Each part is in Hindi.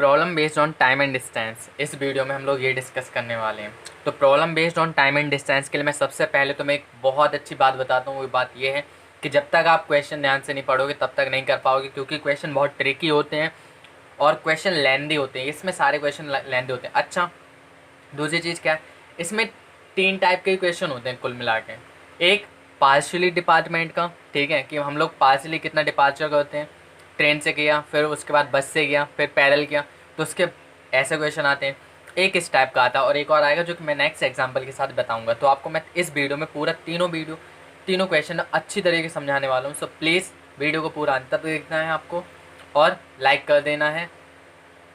Problem based on time and distance. इस वीडियो में हम लोग ये डिस्कस करने वाले हैं। तो problem based on time and distance के लिए मैं सबसे पहले तो मैं एक बहुत अच्छी बात बताता हूँ। वो बात ये है कि जब तक आप क्वेश्चन ध्यान से नहीं पढ़ोगे तब तक नहीं कर पाओगे, क्योंकि क्वेश्चन बहुत ट्रिकी होते हैं और क्वेश्चन लेंदी होते हैं। इसमें सारे क्वेश्चन लेंदी होते हैं। अच्छा, दूसरी चीज़ क्या है, इसमें 3 टाइप के क्वेश्चन होते हैं कुल मिला के। एक पार्शियली डिपार्टमेंट का, ठीक है, कि हम लोग पार्शियली कितना डिपार्चर करते हैं, ट्रेन से किया, फिर उसके बाद बस से गया, फिर पैदल किया, तो उसके ऐसे क्वेश्चन आते हैं। एक इस टाइप का आता है और एक और आएगा जो कि मैं नेक्स्ट एग्जांपल के साथ बताऊंगा। तो आपको मैं इस वीडियो में पूरा तीनों क्वेश्चन अच्छी तरीके से समझाने वाला हूँ। सो प्लीज़ वीडियो को पूरा अंत तक देखना है आपको और लाइक कर देना है।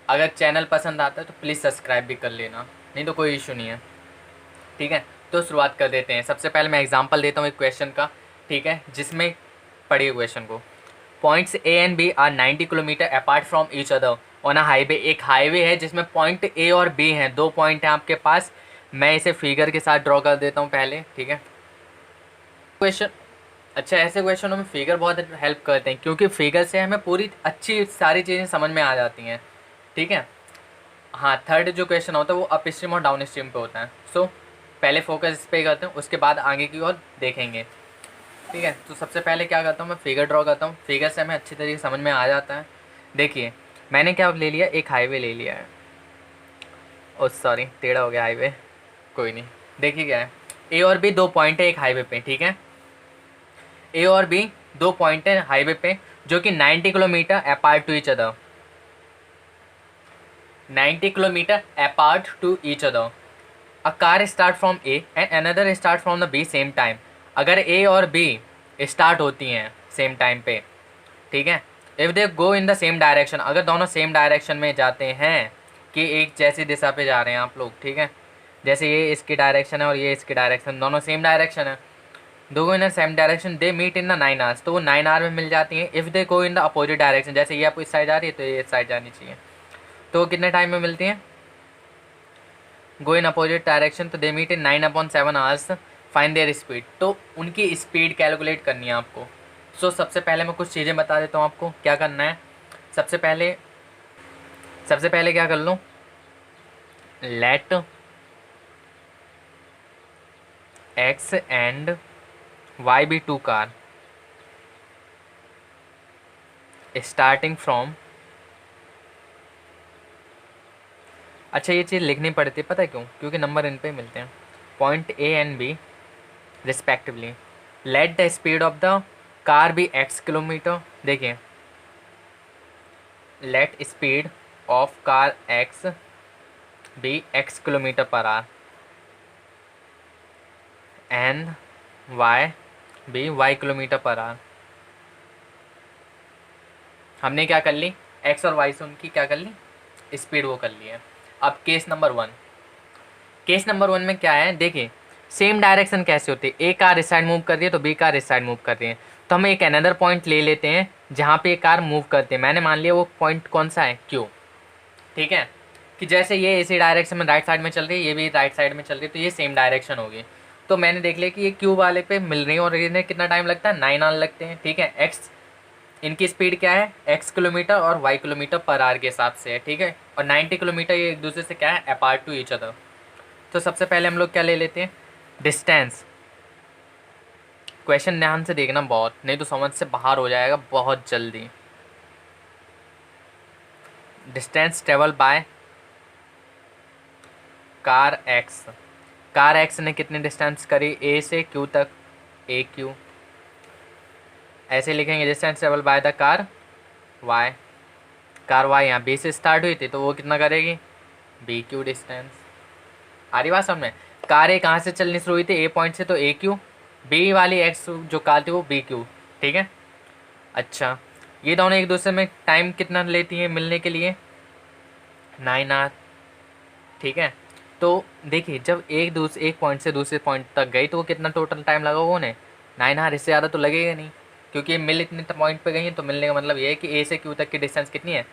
अगर चैनल पसंद आता है तो प्लीज़ सब्सक्राइब भी कर लेना, नहीं तो कोई इशू नहीं है, ठीक है। तो शुरुआत कर देते हैं। सबसे पहले मैं एग्जांपल देता हूँ एक क्वेश्चन का, ठीक है, जिसमें पढ़िए क्वेश्चन को। Points A and B are 90 kilometre apart from each other on a highway. एक हाईवे है जिसमें पॉइंट ए और बी हैं, 2 पॉइंट हैं आपके पास। मैं इसे फिगर के साथ ड्रॉ कर देता हूँ पहले, ठीक है। क्वेश्चन, अच्छा, ऐसे क्वेश्चनों में फिगर बहुत हेल्प करते हैं, क्योंकि फिगर से हमें पूरी अच्छी सारी चीज़ें समझ में आ जाती हैं, ठीक है। हाँ, थर्ड जो क्वेश्चन होता है वो अप स्ट्रीम और डाउन स्ट्रीम पे होता है। सो पहले फोकस इस पे करते हैं, उसके बाद आगे की ओर देखेंगे, ठीक है। तो सबसे पहले क्या करता हूँ, मैं फिगर ड्रॉ करता हूँ। फिगर से हमें अच्छी तरीके से समझ में आ जाता है। देखिए, मैंने क्या ले लिया, एक हाईवे ले लिया है। ओ सॉरी, टेढ़ा हो गया हाईवे, कोई नहीं। देखिए क्या है, ए और बी 2 पॉइंट है एक हाईवे पे, ठीक है। ए और बी 2 पॉइंट है हाईवे पे, जो कि 90 kilometre apart to each other. 90 kilometre apart to each other. A car start from A and another start from the B same time. अगर ए और बी स्टार्ट होती हैं सेम टाइम पे, ठीक है, if they go in the same direction, अगर दोनों सेम डायरेक्शन में जाते हैं, कि एक जैसी दिशा पे जा रहे हैं आप लोग, ठीक है, जैसे ये इसकी डायरेक्शन है और ये इसकी डायरेक्शन, दोनों सेम डायरेक्शन है, दो go in the same direction, they meet in the 9 hours, तो वो 9 आवर में मिल जाती हैं। If they go in the opposite direction, जैसे ये आपको इस साइड जा रही है तो ये इस साइड जानी चाहिए, तो वो कितने टाइम में मिलती हैं, गो इन अपोजिट डायरेक्शन, तो they meet in 9/7 hours. Find their speed, तो उनकी स्पीड कैलकुलेट करनी है आपको। सो सबसे पहले मैं कुछ चीज़ें बता देता हूँ आपको क्या करना है। सबसे पहले क्या कर लो, let X and Y be 2 car starting from. अच्छा, ये चीज़ लिखनी पड़ती है, पता है क्यों, क्योंकि नंबर इन पे मिलते हैं। Point A and B respectively, let the speed of the car be x kilometre. देखिए, let speed of car x be x kilometre per hour and y be y kilometre per hour. हमने क्या कर ली, x और y से उनकी क्या कर ली, स्पीड वो कर ली है। अब केस नंबर 1 में क्या है, देखिए, सेम डायरेक्शन कैसे होती है, ए कार इस साइड मूव कर रही है तो बी कार इस साइड मूव कर रही है, तो हम एक अनदर पॉइंट ले लेते हैं जहाँ पे एक कार मूव करती है। मैंने मान लिया वो पॉइंट कौन सा है, क्यू, ठीक है, कि जैसे ये इसी डायरेक्शन में राइट साइड में चल रही है, ये भी राइट साइड में चल रही है, तो ये सेम डायरेक्शन होगी। तो मैंने देख लिया कि ये क्यू वाले पे मिल रही है और इन्हें कितना टाइम लगता है, 9 आवर लगते हैं, ठीक है। एक्स, इनकी स्पीड क्या है, x किलोमीटर और y किलोमीटर पर आवर के हिसाब से है, ठीक है। और 90 किलोमीटर ये एक दूसरे से क्या है, अपार्ट टू ईच अदर। तो सबसे पहले हम लोग क्या ले लेते हैं, डिस्टेंस। क्वेश्चन ध्यान से देखना बहुत, नहीं तो समझ से बाहर हो जाएगा बहुत जल्दी। Distance travel by car x ने कितनी डिस्टेंस करी, ए से क्यू तक, ए क्यू। ऐसे लिखेंगे, distance travel by the car Y यहाँ बी से स्टार्ट हुई थी तो वो कितना करेगी, बी क्यू डिस्टेंस। आ रही बात समझ में, कार ए कहाँ से चलनी शुरू हुई थी, ए पॉइंट से, तो ए क्यू, बी वाली एक्स जो कार थी वो बी क्यू, ठीक है। अच्छा, ये दोनों एक दूसरे में टाइम कितना लेती हैं मिलने के लिए, 9 आवर, ठीक है। तो देखिए, जब एक पॉइंट से दूसरे पॉइंट तक गई तो वो कितना टोटल टाइम लगा उन्हें, 9 आवर। इससे ज़्यादा तो लगेगा नहीं, क्योंकि ये मिल इतने पॉइंट पे गई है, तो मिलने का मतलब ये है कि ए से क्यू तक की डिस्टेंस कितनी है,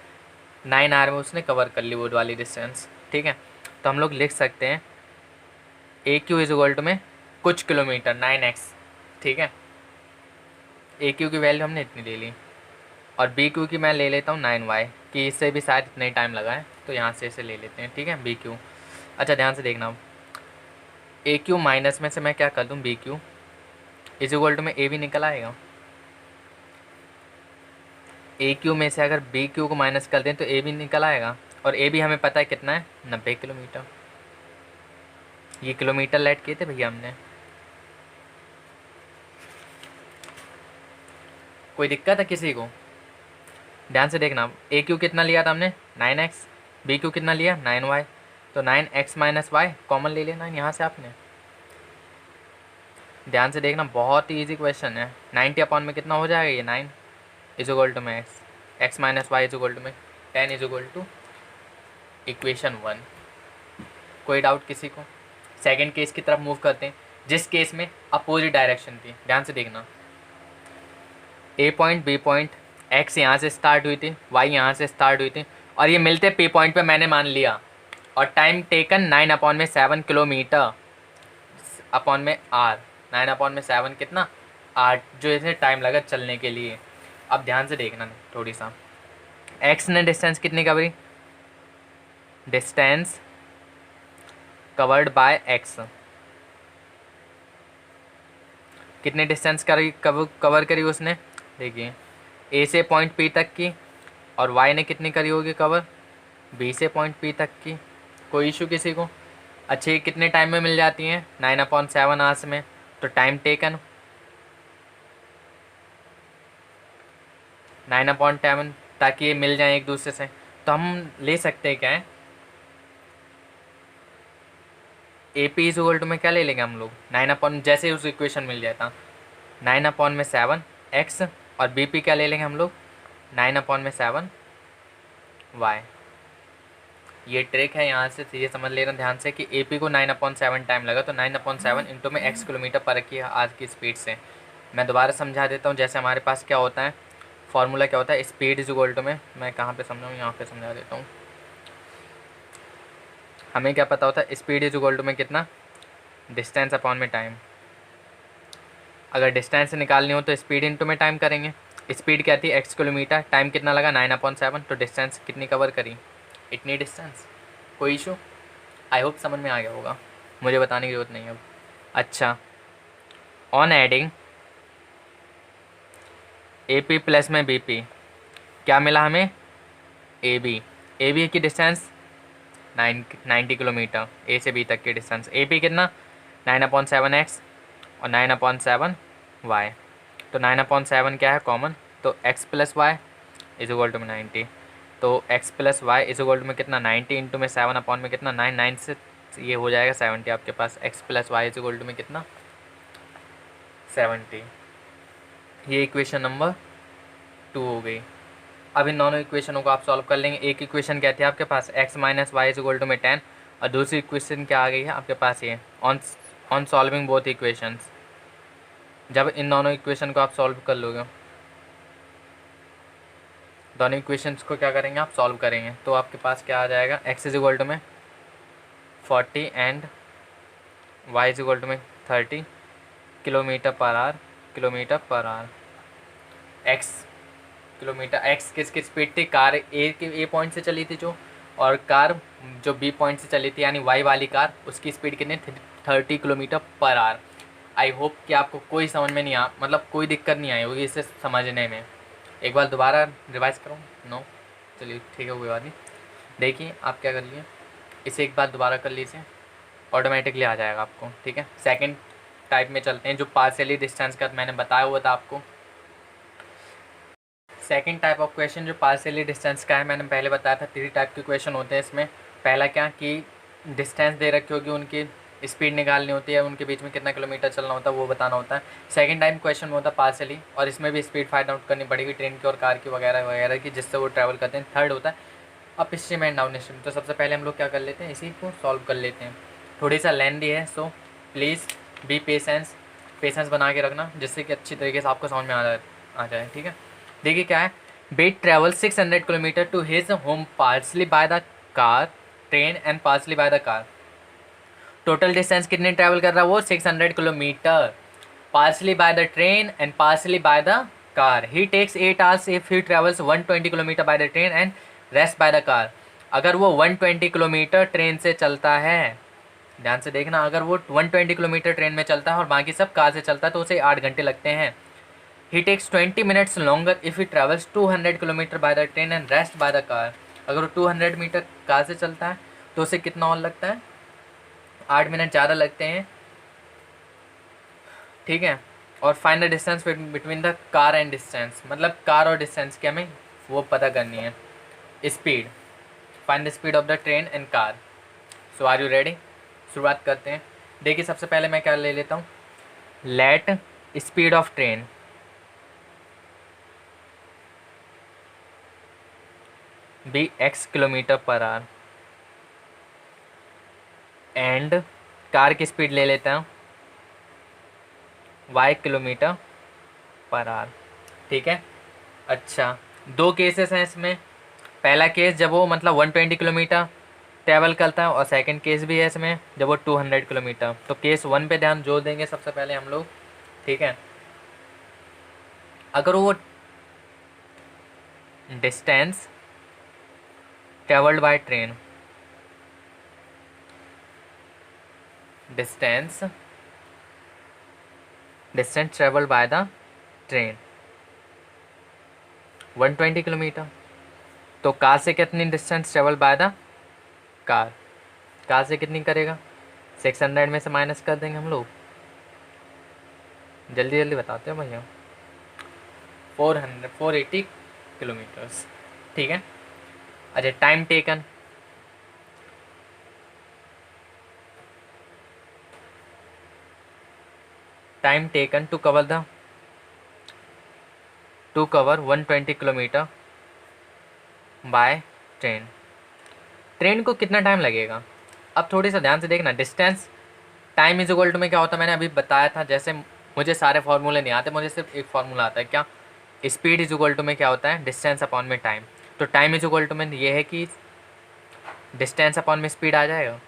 9 आवर में उसने कवर कर ली वो वाली डिस्टेंस, ठीक है। तो हम लोग लिख सकते हैं ए क्यू इज इक्वल टू में कुछ किलोमीटर 9x, ठीक है। ए क्यू की वैल्यू हमने इतनी ले ली और बी क्यू की मैं ले लेता हूँ 9y, कि इससे भी शायद इतना ही टाइम लगा है, तो यहाँ से इसे ले लेते हैं, ठीक है, बी क्यू। अच्छा ध्यान से देखना, ए क्यू माइनस में से मैं क्या कर दूँ, B Q is equal to में ए भी निकल आएगा। ए क्यू में से अगर बी क्यू को माइनस कर दें तो ए भी निकल आएगा, और ए भी हमें पता है कितना है, 90 किलोमीटर। ये किलोमीटर लेट किए थे भैया हमने। कोई दिक्कत है किसी को? ध्यान से देखना, ए क्यू कितना लिया था हमने, 9x, बी क्यू कितना लिया, 9y, तो 9x माइनस वाई कॉमन ले लेना यहाँ से आपने। ध्यान से देखना, बहुत ही ईजी क्वेश्चन है। 90 अपॉन में कितना हो जाएगा, ये 9 इज इक्वल टू में x minus Y is equal to में 10 इज इक्वल टू इक्वेशन 1। कोई डाउट किसी को? सेकंड केस की तरफ मूव करते हैं, जिस केस में अपोजिट डायरेक्शन थी। ध्यान से देखना, ए पॉइंट बी पॉइंट, एक्स यहाँ से स्टार्ट हुई थी, वाई यहाँ से स्टार्ट हुई थी, और ये मिलते पी पॉइंट पे मैंने मान लिया, और टाइम टेकन 9/7 किलोमीटर अपॉन में आर, 9/7 कितना, 8, जो इसे टाइम लगा चलने के लिए। अब ध्यान से देखना थोड़ी सा, एक्स ने डिस्टेंस कितनी कवरी, डिस्टेंस कवर्ड बाय एक्स, कितनी डिस्टेंस कवर करी उसने, देखिए ए से पॉइंट पी तक की, और वाई ने कितनी करी होगी कवर, बी से पॉइंट पी तक की। कोई इशू किसी को? अच्छा ये कितने टाइम में मिल जाती हैं, 9/7 आवर्स में, तो टाइम टेकन 9/7, ताकि ये मिल जाए एक दूसरे से। तो हम ले सकते हैं क्या है, A P is equal to में क्या ले लेंगे हम लोग, 9 जैसे उस इक्वेशन मिल जाता 9/7 एक्स, और बी पी क्या ले लेंगे हम लोग, 9/7 वाई। ये ट्रिक है, यहाँ से ये समझ लेना ध्यान से कि ए पी को 9/7 टाइम लगा, तो 9/7 इंटू में एक्स किलोमीटर पर की आज की स्पीड से। मैं दोबारा समझा देता हूँ, जैसे हमारे पास क्या होता है, फॉर्मूला क्या होता है, स्पीड इज इक्वल टू में, मैं कहाँ पे समझाऊँ, यहाँ पे समझा देता हूँ। हमें क्या पता होता है, स्पीड इज इक्वल टू में कितना, डिस्टेंस अपॉन में टाइम। अगर डिस्टेंस निकालनी हो तो स्पीड इंटू में टाइम करेंगे। स्पीड क्या थी, x किलोमीटर, टाइम कितना लगा, 9/7, तो डिस्टेंस कितनी कवर करी, इतनी डिस्टेंस। कोई इशू? आई होप समझ में आ गया होगा, मुझे बताने की जरूरत नहीं है अब। अच्छा, on adding A P plus में बी पी क्या मिला हमें, ए बी की डिस्टेंस 90 किलोमीटर, ए से बी तक की डिस्टेंस। ए पी कितना, 9/7 एक्स और 9/7 वाई, तो 9/7 क्या है कॉमन, तो x plus Y is equal to में 90, तो x plus Y is equal to में कितना, 90 इंटू में 7 अपॉन में कितना, 9 से ये हो जाएगा 70 आपके पास, x plus Y is equal to में कितना, 70। ये इक्वेशन नंबर 2 हो गई। अब इन दोनों इक्वेशनों को आप सॉल्व कर लेंगे। एक इक्वेशन क्या थी आपके पास, x minus Y is equal to में 10, और दूसरी इक्वेशन क्या आ गई है आपके पास, ये ऑन सॉल्विंग बोथ इक्वेशंस। जब इन दोनों इक्वेशन को आप सॉल्व कर लोगे, दोनों इक्वेशंस को क्या करेंगे आप सॉल्व करेंगे, तो आपके पास क्या आ जाएगा, x इज इक्वल टू में 40 and y is equal to में 30 kilometre per hour, x kilometre, x किसकी स्पीड थी, कार ए पॉइंट से चली थी जो, और कार जो बी पॉइंट से चली थी यानी y वाली कार, उसकी स्पीड कितनी थी, 30 kilometre per our. I hope कि आपको कोई समझ में नहीं मतलब कोई दिक्कत नहीं आई होगी इसे समझने में। एक बार दोबारा रिवाइज करो, नो चलिए ठीक है, कोई बात नहीं। देखिए आप क्या कर लिए, इसे एक बार दोबारा कर लीजिए, ऑटोमेटिकली आ जाएगा आपको, ठीक है। सेकंड टाइप में चलते हैं, जो पार्शियली डिस्टेंस का मैंने बताया हुआ था आपको। सेकंड टाइप ऑफ क्वेश्चन जो पार्शियली डिस्टेंस का है, मैंने पहले बताया था 3 टाइप के क्वेश्चन होते हैं इसमें। पहला क्या कि डिस्टेंस दे रखी होगी, उनकी स्पीड निकालनी होती है, उनके बीच में कितना किलोमीटर चलना होता है वो बताना होता है। सेकंड टाइप क्वेश्चन होता है पार्शियली, और इसमें भी स्पीड फाइंड आउट करनी पड़ेगी ट्रेन की और कार की वगैरह वगैरह की, जिससे वो ट्रैवल करते हैं। थर्ड होता है up stream and down stream. तो सबसे पहले हम लोग क्या कर लेते हैं, इसी को सॉल्व कर लेते हैं। थोड़ी सा लेंथी है, सो प्लीज़ बी पेशेंस बना के रखना, जिससे कि अच्छी तरीके से आपको समझ में आ जाए, ठीक है। देखिए क्या है, bet travel 600 kilometre to his home partly by the car, train and partly by the car. Total distance कितने ट्रैवल कर रहा है वो, 600 kilometre, partly by the train and partly by the car. He takes 8 hours if he travels 120 kilometre by the train and rest by the car. अगर वो 120 किलोमीटर ट्रेन से चलता है, ध्यान से देखना, अगर वो 120 किलोमीटर ट्रेन में चलता है और बाकी सब कार से चलता है तो उसे 8 घंटे लगते हैं। He takes 20 minutes longer if he travels 200 kilometre by the train and rest by the car. अगर वो 200 मीटर कार से चलता है तो उसे कितना और लगता है, 8 मिनट ज़्यादा लगते हैं, ठीक है। और find the distance between the car and distance, मतलब कार और डिस्टेंस की हमें वो पता करनी है। Speed, find the speed of the train and car. So are you ready? शुरुआत करते हैं। देखिए सबसे पहले मैं क्या ले लेता हूँ, let speed of train be x kilometre per hour and car की स्पीड ले लेता हूँ y किलोमीटर पर आवर, ठीक है। अच्छा, दो केसेस हैं इसमें। पहला केस जब वो मतलब 120 किलोमीटर ट्रैवल करता है और सेकंड केस भी है इसमें जब वो 200 किलोमीटर। तो केस 1 पे ध्यान जोर देंगे सबसे पहले हम लोग, ठीक है। अगर वो distance travelled by train, distance travelled by the train 120 kilometre, तो कार से कितनी distance travel by the car से कितनी करेगा, 600 में से माइनस कर देंगे हम लोग, जल्दी जल्दी बताते हो भैया, 480 किलोमीटर्स, ठीक है। अच्छा, time taken, to cover 120 kilometre by train. Train को कितना टाइम लगेगा, अब थोड़ी सा ध्यान से देखना। Distance time is equal to में क्या होता है, मैंने अभी बताया था। जैसे मुझे सारे फार्मूले नहीं आते, मुझे सिर्फ एक फार्मूला आता है, क्या, स्पीड इज इक्वल टू में क्या होता है, डिस्टेंस अपॉन में टाइम। तो टाइम इज इक्वल टू में ये है कि डिस्टेंस अपॉन में स्पीड आ जाएगा।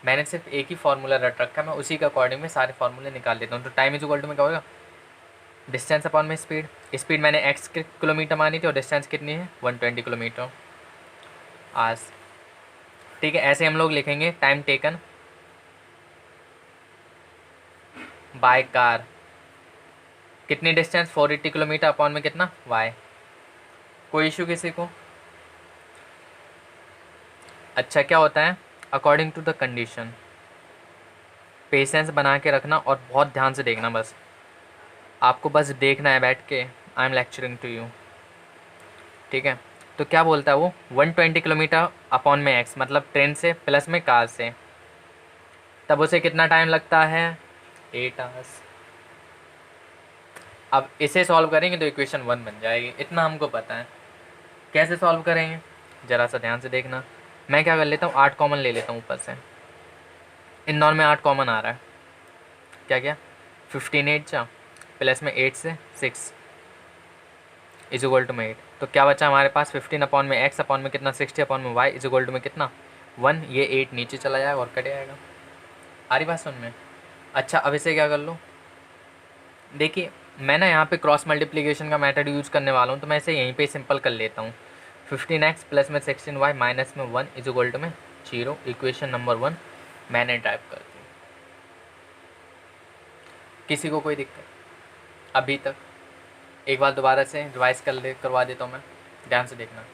मैंने सिर्फ एक ही फार्मूला रट रखा है, मैं उसी के अकॉर्डिंग में सारे फार्मूले निकाल देता हूँ। तो टाइम इज इक्वल टू में क्या होगा, डिस्टेंस अपॉन में स्पीड। स्पीड मैंने x किलोमीटर मानी थी और डिस्टेंस कितनी है, 120 किलोमीटर आज, ठीक है। ऐसे हम लोग लिखेंगे टाइम टेकन बाय कार, कितनी डिस्टेंस, 480 किलोमीटर अपॉन में कितना, y। कोई इशू किसी को? अच्छा, क्या होता है, according to the condition, patience बना के रखना और बहुत ध्यान से देखना, बस आपको बस देखना है बैठ के, I am lecturing to you, ठीक है। तो क्या बोलता है वो, 120 किलोमीटर अपॉन में x, मतलब ट्रेन से प्लस में कार से, तब उसे कितना टाइम लगता है, 8 आवर्स। अब इसे सॉल्व करेंगे तो इक्वेशन 1 बन जाएगी, इतना हमको पता है। कैसे सॉल्व करेंगे, ज़रा सा ध्यान से देखना। मैं क्या कर लेता हूँ, 8 कॉमन ले लेता हूँ ऊपर से, इंदौर में 8 कॉमन आ रहा है, क्या क्या, 15 8 जा प्लस में 8 से 6 इज इक्वल टू में 8। तो क्या बचा हमारे पास, 15 अपॉन में x अपॉन में कितना, 60 अपॉन में y इज इक्वल टू में कितना, 1। ये 8 नीचे चला जाएगा और कट जाएगा। आ रही बात सुन में? अच्छा, अब इसे क्या कर लो, देखिए मैं ना यहाँ पे क्रॉस मल्टीप्लिकेशन का मेथड यूज़ करने वाला हूँ, तो मैं इसे यहीं पे सिंपल कर लेता हूँ। 15x प्लस में 16y माइनस में 1 इज इक्वल टू में 0। इक्वेशन नंबर 1 मैंने टाइप कर दी। किसी को कोई दिक्कत अभी तक? एक बार दोबारा से रिवाइज करवा देता हूँ मैं, ध्यान से देखना।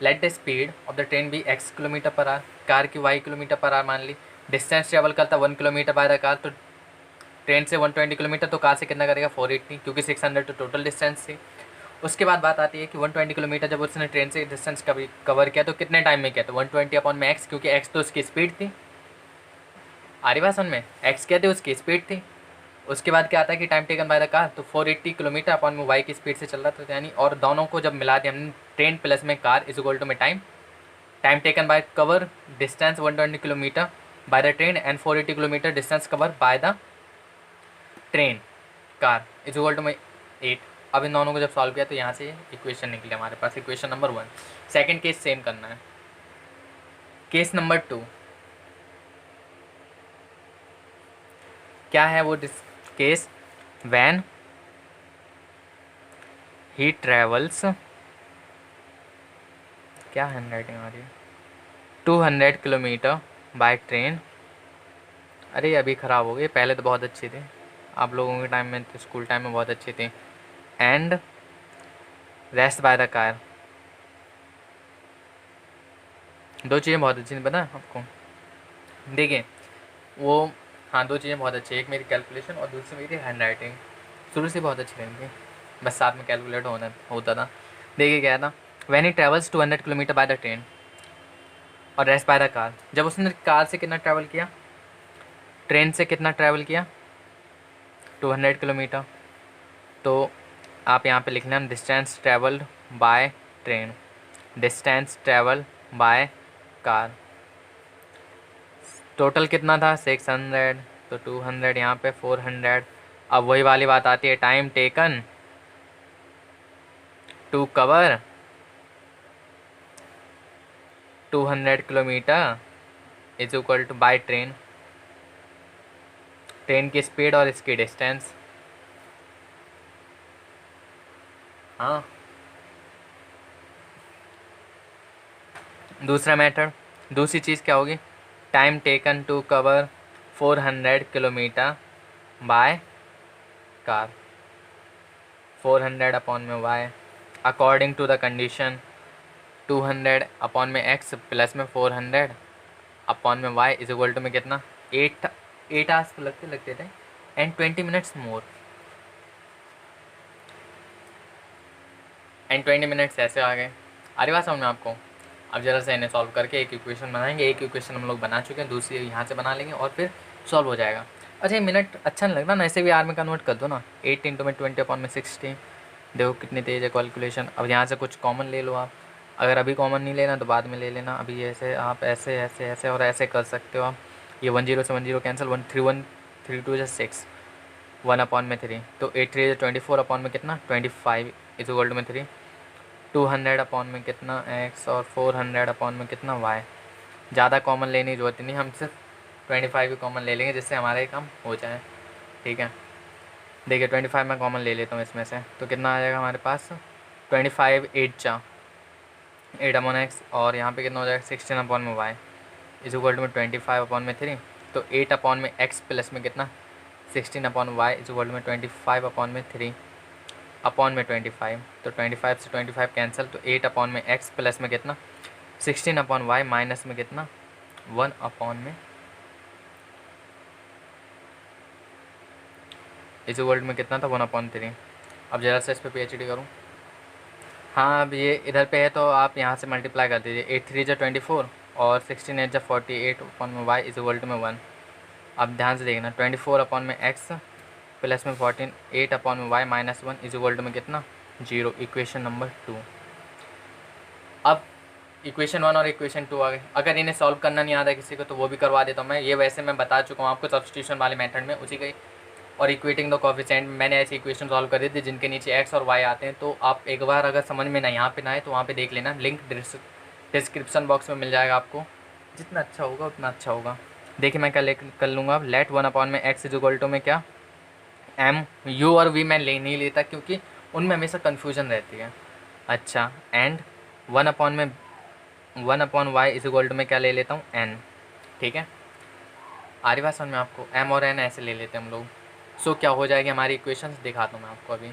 Let the speed of the train be x kilometre per hour, car की y किलोमीटर पर आवर मान ली। डिस्टेंस ट्रेवल करता 1 किलोमीटर बाय द कार, तो ट्रेन से 120 किलोमीटर, तो कार से कितना करेगा, 480, क्योंकि 600 तो टोटल डिस्टेंस थी। उसके बाद बात आती है कि 120 किलोमीटर जब उसने ट्रेन से डिस्टेंस कवर किया तो कितने टाइम में किया, तो 120 अपॉन में x, क्योंकि x तो उसकी स्पीड थी। आ रही बात समझ में, x क्या थी, उसकी स्पीड थी। उसके बाद क्या आता है कि time taken bye the car, तो 480 किलोमीटर अपॉन में y की स्पीड से चल रहा था, यानी और दोनों को जब मिला दिया हमने, ट्रेन प्लस में कार इज इक्वल टू में time taken by cover distance 120 kilometre by the train and 480 kilometre distance cover by the train car is equal to में 8। अब इन दोनों को जब सॉल्व किया तो यहाँ से इक्वेशन निकले हमारे पास, equation number 1। Second case same करना है, केस नंबर 2 क्या है वो, केस व्हेन ही ट्रेवल्स क्या हैंड राइटिंग आ रही है, 200 किलोमीटर बाय ट्रेन। अरे अभी ख़राब हो गई, पहले तो बहुत अच्छी थी, आप लोगों के टाइम में तो स्कूल टाइम में बहुत अच्छी थी। And rest by the car, दो चीज़ें बहुत अच्छी थी पता है आपको। देखिए वो, हाँ दो चीज़ें बहुत अच्छी, एक मेरी कैलकुलेशन और दूसरी मेरी हैंड राइटिंग शुरू से बहुत अच्छी रही थी, बस साथ में कैलकुलेट होता था। देखिए क्या था, when he travels 200 kilometre by the train और रेस्ट बाय द कार। जब उसने कार से कितना ट्रैवल किया, ट्रेन से कितना ट्रैवल किया, 200 किलोमीटर। तो आप यहाँ पे लिखना distance travelled by train, distance travel by car. Total कितना था 600, तो 200 यहाँ पे 400। अब वही वाली बात आती है, time taken to cover 200 kilometre is equal to by train, train की स्पीड और इसकी डिस्टेंस। हाँ दूसरा मेथड, दूसरी चीज़ क्या होगी, time taken to cover 400 kilometre by car, 400 upon में Y according to the condition, 200 upon में एक्स प्लस में 400 अपॉन में वाई इज इक्वल टू में कितना 8 आवर्स तो लगते थे and 20 minutes more, and 20 minutes ऐसे आ गए। आ रही बात समझ में आपको। अब जरा से इन्हें सॉल्व करके एक इक्वेशन बनाएंगे, एक इक्वेशन हम लोग बना चुके हैं, दूसरी यहाँ से बना लेंगे और फिर सॉल्व हो जाएगा। अच्छा ये मिनट अच्छा नहीं लगता ना, ऐसे भी आर में कन्वर्ट कर दो ना, 8 इंटू में 20 अपॉन में 60, देखो कितनी तेज़ है कैलकुलेशन। अब यहाँ से कुछ कॉमन ले लो आप, अगर अभी कॉमन नहीं लेना तो बाद में ले लेना। अभी ऐसे आप ऐसे ऐसे ऐसे और ऐसे कर सकते हो आप, ये 10 से 10 कैंसिल, 1 3 2 6, 1 अपॉन में 3, तो 8 3 24 अपॉन में कितना 25 इज इक्वल टू में 3, 200 अपॉन में कितना एक्स और 400 अपॉन में कितना वाई। ज़्यादा कॉमन लेने की जरूरत नहीं, हम सिर्फ 25 ही कॉमन ले लेंगे जिससे हमारा ये काम हो जाए। ठीक है देखिए 25 मैं कॉमन ले लेता हूँ इसमें से, तो कितना आ जाएगा हमारे पास 25 8 अपॉन एक्स और यहाँ पे कितना हो जाएगा 16 अपॉन में वाई इज इक्वल टू में 25 अपॉन में 3, तो 8 अपॉन में एक्स प्लस में कितना 16 upon Y is equal to में 25 अपॉन में 3 अपॉन में 25, तो 25 से 25 कैंसिल, तो 8 अपॉन में एक्स प्लस में कितना 16 अपॉन वाई माइनस में कितना 1 अपॉन में इस वर्ल्ड में कितना था 1 अपॉन 3। अब जरा से इस पर PhD करूँ, हाँ अब ये इधर पे है तो आप यहाँ से मल्टीप्लाई कर दीजिए, 8 3 24 और 16 8 48 अपॉन में वाई इज वर्ल्ड में 1। अब ध्यान से देखना 24 अपॉन में एक्स प्लस में 14 8 अपॉन में Y minus 1 is equal to में कितना 0, इक्वेशन नंबर 2। अब इक्वेशन 1 और इक्वेशन 2 आ गए। अगर इन्हें सॉल्व करना नहीं आता किसी को तो वो भी करवा देता हूँ मैं, ये वैसे मैं बता चुका हूँ आपको सब्स्टिट्यूशन वाले मेथड में उसी का। और इक्वेटिंग द कोफिशिएंट मैंने ऐसी इक्वेशन सॉल्व कर दी थी जिनके नीचे एक्स और वाई आते हैं, तो आप एक बार अगर समझ में ना यहाँ पे ना आए तो वहाँ पे देख लेना, लिंक डिस्क्रिप्शन बॉक्स में मिल जाएगा आपको, जितना अच्छा होगा उतना अच्छा होगा। देखिए मैं कर लूँगा अब लेट 1 अपॉन में एक्स इज इक्वल टू में क्या एम, यू और वी मैं ले नहीं लेता क्योंकि उनमें हमेशा कन्फ्यूजन रहती है। अच्छा and 1 upon Y is equal to में क्या ले लेता हूँ एन। ठीक है आ रही बात समझ में आपको, एम और एन ऐसे ले लेते हैं हम लोग। सो क्या हो जाएगी हमारी इक्वेशन दिखाता हूँ मैं आपको अभी।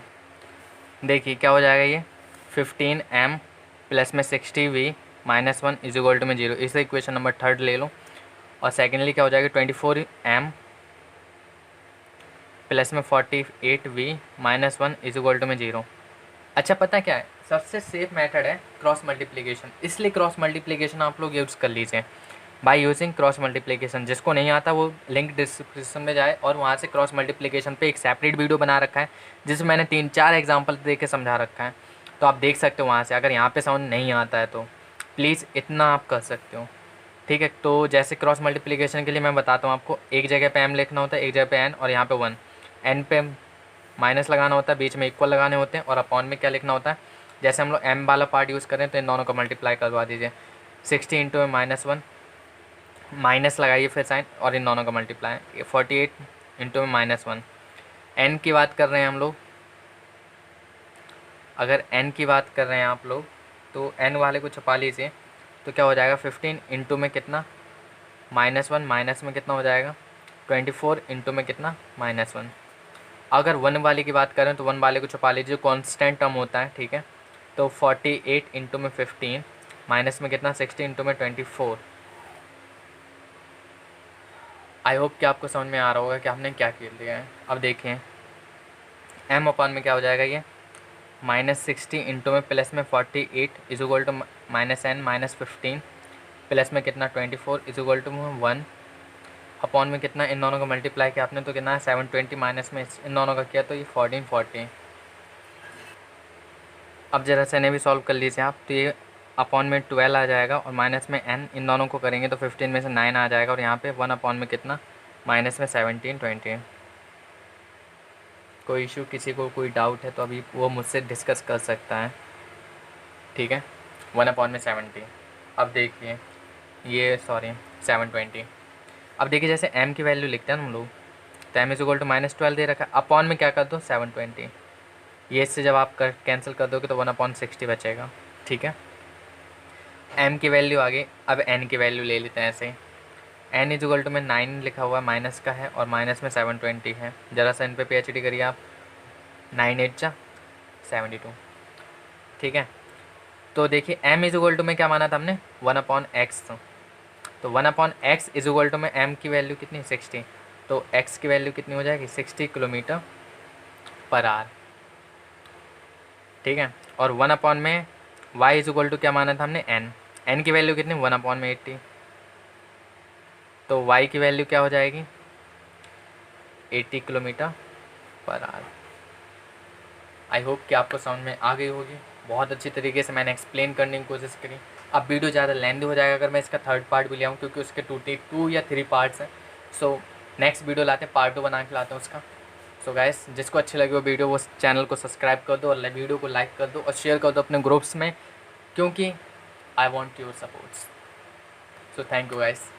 देखिए क्या हो जाएगा ये 15 एम प्लस में 60 V minus 1 is equal to में 0, इसे इक्वेशन नंबर 3 ले लो। और सेकेंडली क्या हो जाएगा 24 एम प्लस में 48 V minus 1 is equal to में 0। अच्छा पता क्या है सबसे सेफ मेथड है क्रॉस मल्टीप्लिकेशन, इसलिए क्रॉस मल्टीप्लिकेशन आप लोग यूज़ कर लीजिए बाय यूजिंग क्रॉस मल्टीप्लिकेशन। जिसको नहीं आता वो लिंक डिस्क्रिप्शन में जाए और वहाँ से क्रॉस मल्टीप्लिकेशन पे एक सेपरेट वीडियो बना रखा है जिसमें मैंने 3-4 एग्जांपल दे के समझा रखा है, तो आप देख सकते हो वहाँ से। अगर यहाँ पे समझ नहीं आता है तो प्लीज़ इतना आप कर सकते हो। ठीक है तो जैसे क्रॉस मल्टीप्लिकेशन के लिए मैं बताता हूँ आपको, एक जगह पे m लिखना होता है, एक जगह पे n और यहाँ पे 1, n पे माइनस लगाना होता है, बीच में इक्वल लगाने होते हैं, और अपॉन में क्या लिखना होता है, जैसे हम लोग m वाला पार्ट यूज़ करें तो इन दोनों को मल्टीप्लाई करवा दीजिए, 60 इंटू में -1 माइनस लगाइए फिर साइन और इन दोनों का मल्टीप्लाई 48 इंटू में -1। n की बात कर रहे हैं हम लोग, अगर n की बात कर रहे हैं आप लोग तो n वाले को छुपा लीजिए, तो क्या हो जाएगा 15 इंटू में कितना -1, माइनस में कितना हो जाएगा 24 इंटू में कितना -1। अगर 1 वाले की बात करें तो 1 वाले को छुपा लीजिए, कॉन्स्टेंट टर्म होता है, ठीक है। तो 48 इंटू में 15 माइनस में कितना 60 इंटू में 24। आई होप कि आपको समझ में आ रहा होगा कि हमने क्या कर लिया है। अब देखिए m अपॉन में क्या हो जाएगा, ये -60 इंटू में प्लस में 48 is equal to -n -15 plus में कितना 24 इज इक्वल टू 1 अपॉन में कितना, इन दोनों का मल्टीप्लाई किया आपने तो कितना है 720 माइनस में इन दोनों का किया तो ये 1440। अब जरा से इन्हें भी सॉल्व कर लीजिए आप, तो ये अपॉन में 12 आ जाएगा और माइनस में n, इन दोनों को करेंगे तो 15 में से 9 आ जाएगा और यहाँ पे 1 अपॉन में कितना माइनस में 1720। कोई इशू, किसी को कोई डाउट है तो अभी वो मुझसे डिस्कस कर सकता है, ठीक है। 1 अपॉन में 70। अब देखिए ये 720। अब देखिए जैसे m की वैल्यू लिखते हैं हम लोग, तो m इज इक्वल टू -12 दे रखा है, अपॉन में क्या कर दो 720, ये इससे जब आप कैंसिल कर दोगे तो 1/60 बचेगा, ठीक है। m की वैल्यू आ गई, अब n की वैल्यू ले लेते हैं ऐसे ही। n इज इक्वल टू में 9 लिखा हुआ है, माइनस का है और माइनस में 720 है। ज़रा सा इन पे PhD करिए आप, 9 8 जा 72, ठीक है। तो देखिए m इज इक्वल टू में क्या माना था हमने 1/x, तो 1/x इज इक्वल टू में m की वैल्यू कितनी 60, तो x की वैल्यू कितनी हो जाएगी 60 किलोमीटर पर आवर, ठीक है। और 1 अपॉन में y इज इक्वल टू क्या माना था हमने n की वैल्यू कितनी 1/80, तो y की वैल्यू क्या हो जाएगी 80 kilometre per our. I hope कि आपको समझ में आ गई होगी, बहुत अच्छी तरीके से मैंने एक्सप्लेन करने की कोशिश करी। अब वीडियो ज़्यादा लेंथी हो जाएगा अगर मैं इसका थर्ड पार्ट भी ले आऊँ, क्योंकि उसके 2 या 3 पार्ट्स हैं। सो नेक्स्ट वीडियो लाते हैं, पार्ट 2 बना के लाते हैं उसका। सो गाइस, जिसको अच्छी लगी वो वीडियो, वो चैनल को सब्सक्राइब कर दो और वीडियो को लाइक कर दो और शेयर कर दो अपने ग्रुप्स में, क्योंकि I want your supports. So thank you guys.